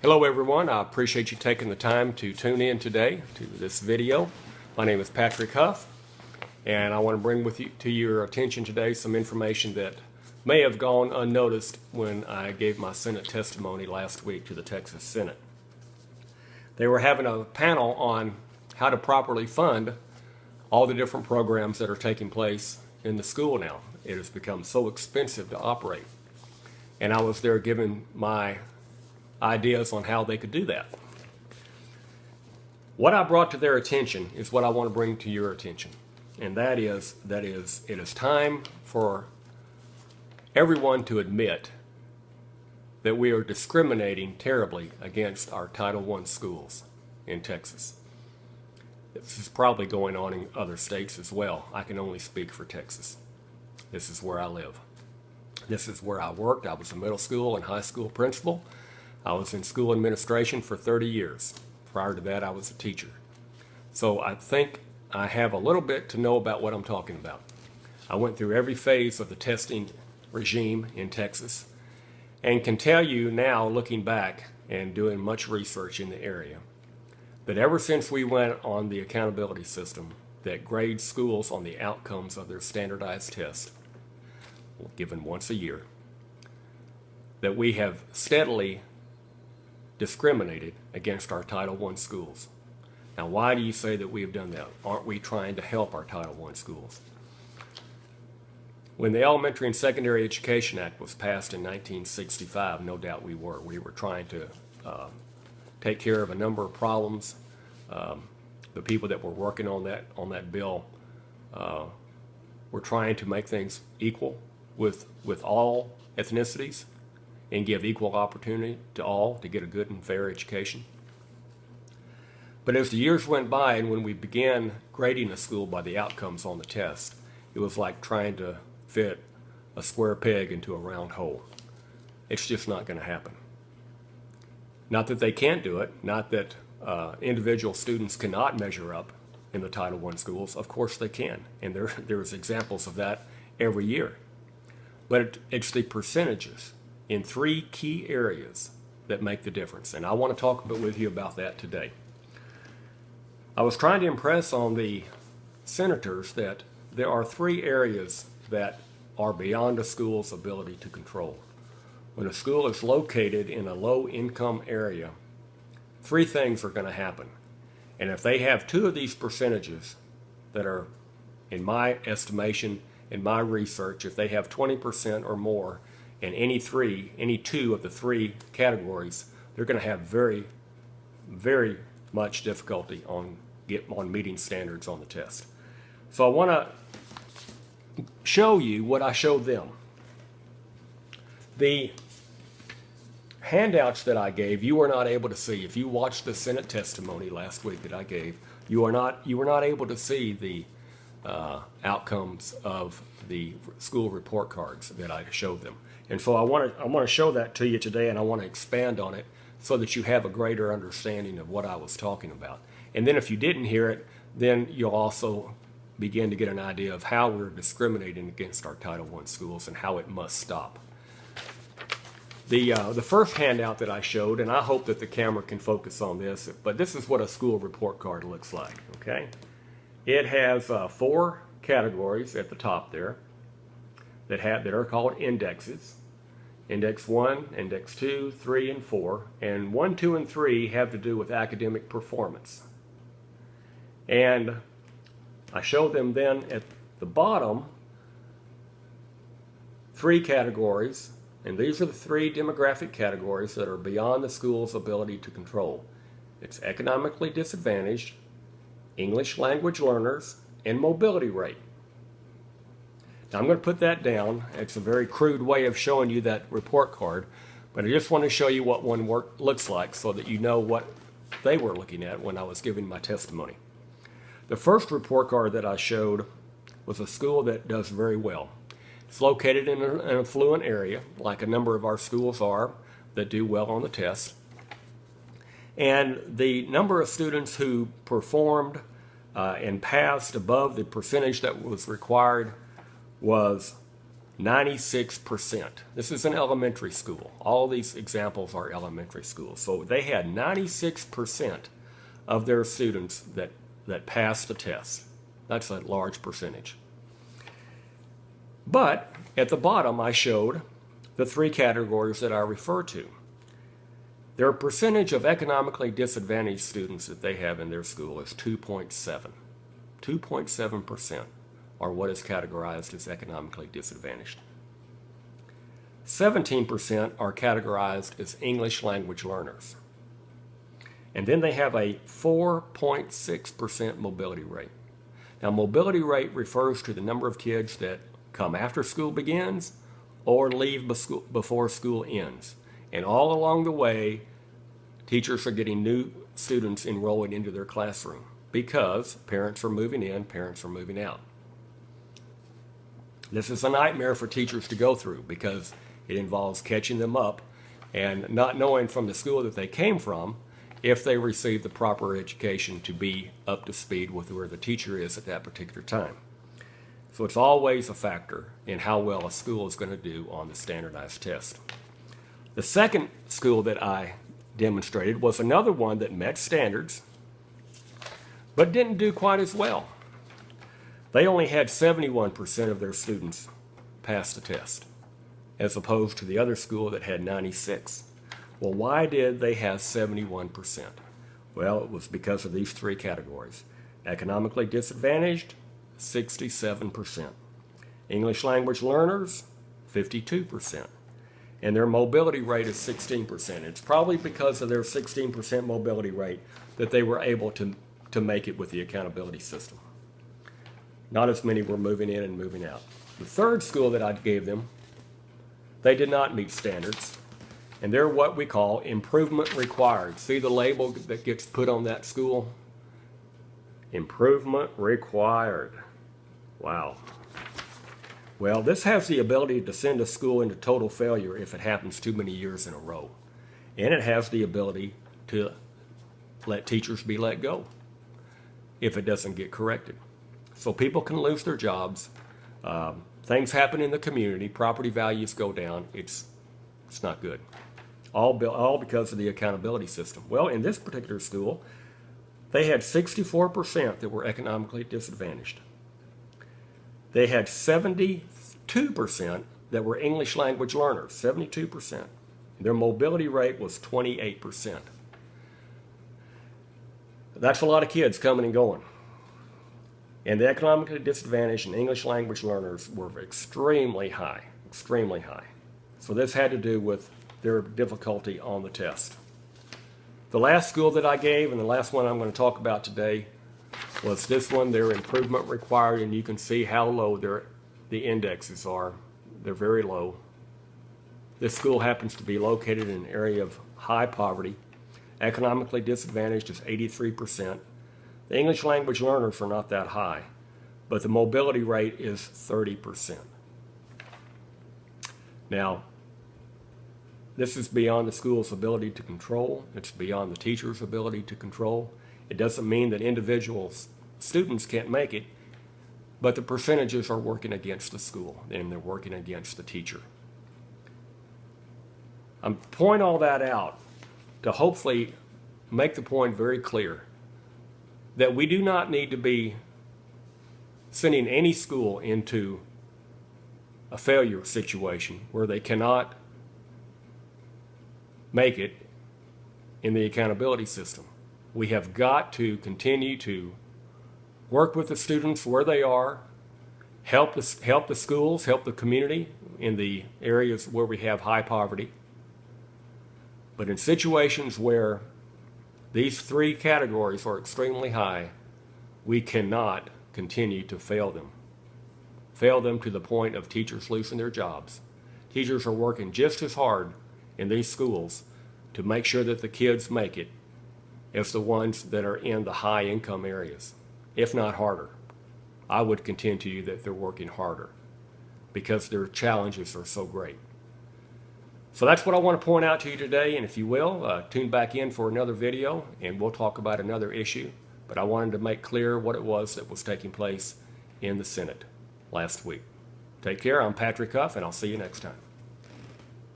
Hello everyone, I appreciate you taking the time to tune in today to this video. My name is Patrick Huff, and I want to bring to your attention today some information that may have gone unnoticed when I gave my Senate testimony last week to the Texas Senate. They were having a panel on how to properly fund all the different programs that are taking place in the school now. It has become so expensive to operate. And I was there giving my ideas on how they could do that. What I brought to their attention is what I want to bring to your attention. And that is, it is time for everyone to admit that we are discriminating terribly against our Title I schools in Texas. This is probably going on in other states as well. I can only speak for Texas. This is where I live. This is where I worked. I was a middle school and high school principal. I was in school administration for 30 years. Prior to that, I was a teacher. So I think I have a little bit to know about what I'm talking about. I went through every phase of the testing regime in Texas and can tell you now, looking back and doing much research in the area, that ever since we went on the accountability system that grades schools on the outcomes of their standardized tests, given once a year, that we have steadily discriminated against our Title I schools. Now, why do you say that we have done that? Aren't we trying to help our Title I schools? When the Elementary and Secondary Education Act was passed in 1965, no doubt we were. We were trying to take care of a number of problems. The people that were working on that bill were trying to make things equal with all ethnicities and give equal opportunity to all to get a good and fair education. But as the years went by and when we began grading a school by the outcomes on the test, it was like trying to fit a square peg into a round hole. It's just not going to happen. Not that they can't do it, not that individual students cannot measure up in the Title I schools. Of course they can, and there's examples of that every year. But it's the percentages in three key areas that make the difference, and I want to talk with you about that today. I was trying to impress on the senators that there are three areas that are beyond a school's ability to control. When a school is located in a low-income area, three things are going to happen. And if they have two of these percentages that are, in my estimation, in my research, if they have 20% or more in any two of the three categories, they're going to have very, very much difficulty on meeting standards on the test. So I want to show you what I showed them. The handouts that I gave, you were not able to see. If you watched the Senate testimony last week that I gave, you were not able to see the outcomes of the school report cards that I showed them. And so I want to show that to you today, and I want to expand on it so that you have a greater understanding of what I was talking about. And then if you didn't hear it, then you'll also begin to get an idea of how we're discriminating against our Title I schools and how it must stop. The first handout that I showed, and I hope that the camera can focus on this, but this is what a school report card looks like, okay? It has four categories at the top there that are called indexes. Index 1, Index 2, 3, and 4. And 1, 2, and 3 have to do with academic performance. And I showed them then at the bottom three categories, and these are the three demographic categories that are beyond the school's ability to control. It's economically disadvantaged, English language learners, and mobility rate. Now I'm going to put that down. It's a very crude way of showing you that report card, but I just want to show you what one looks like so that you know what they were looking at when I was giving my testimony. The first report card that I showed was a school that does very well. It's located in an affluent area, like a number of our schools are, that do well on the test. And the number of students who performed and passed above the percentage that was required was 96%. This is an elementary school. All these examples are elementary schools. So they had 96% of their students that passed the test. That's a large percentage. But at the bottom, I showed the three categories that I refer to. Their percentage of economically disadvantaged students that they have in their school is 2.7. 2.7% are what is categorized as economically disadvantaged. 17% are categorized as English language learners. And then they have a 4.6% mobility rate. Now, mobility rate refers to the number of kids that come after school begins or leave before school ends. And all along the way, teachers are getting new students enrolling into their classroom because parents are moving in, parents are moving out. This is a nightmare for teachers to go through because it involves catching them up and not knowing from the school that they came from if they receive the proper education to be up to speed with where the teacher is at that particular time. So it's always a factor in how well a school is going to do on the standardized test. The second school that I demonstrated was another one that met standards but didn't do quite as well. They only had 71% of their students pass the test, as opposed to the other school that had 96%. Well, why did they have 71%? Well, it was because of these three categories. Economically disadvantaged, 67%. English language learners, 52%. And their mobility rate is 16%. It's probably because of their 16% mobility rate that they were able to make it with the accountability system. Not as many were moving in and moving out. The third school that I gave them, they did not meet standards. And they're what we call improvement required. See the label that gets put on that school? Improvement required. Wow. Well, this has the ability to send a school into total failure if it happens too many years in a row. And it has the ability to let teachers be let go if it doesn't get corrected. So people can lose their jobs. Things happen in the community. Property values go down. It's not good. All because of the accountability system. Well, in this particular school, they had 64% that were economically disadvantaged. They had 72% that were English language learners, 72%. Their mobility rate was 28%. That's a lot of kids coming and going. And the economically disadvantaged and English language learners were extremely high, extremely high. So this had to do with their difficulty on the test. The last school that I gave, and the last one I'm going to talk about today, was this one. Their improvement required, and you can see how low the indexes are. They're very low. This school happens to be located in an area of high poverty. Economically disadvantaged is 83%. The English language learners are not that high, but the mobility rate is 30%. Now, this is beyond the school's ability to control. It's beyond the teacher's ability to control. It doesn't mean that individual students can't make it, but the percentages are working against the school and they're working against the teacher. I'm pointing all that out to hopefully make the point very clear that we do not need to be sending any school into a failure situation where they cannot make it in the accountability system. We have got to continue to work with the students where they are, help the schools, help the community in the areas where we have high poverty. But in situations where these three categories are extremely high, we cannot continue to fail them. Fail them to the point of teachers losing their jobs. Teachers are working just as hard in these schools to make sure that the kids make it as the ones that are in the high income areas, if not harder. I would contend to you that they're working harder because their challenges are so great. So that's what I want to point out to you today, and if you will, tune back in for another video and we'll talk about another issue. But I wanted to make clear what it was that was taking place in the Senate last week. Take care. I'm Patrick Huff, and I'll see you next time.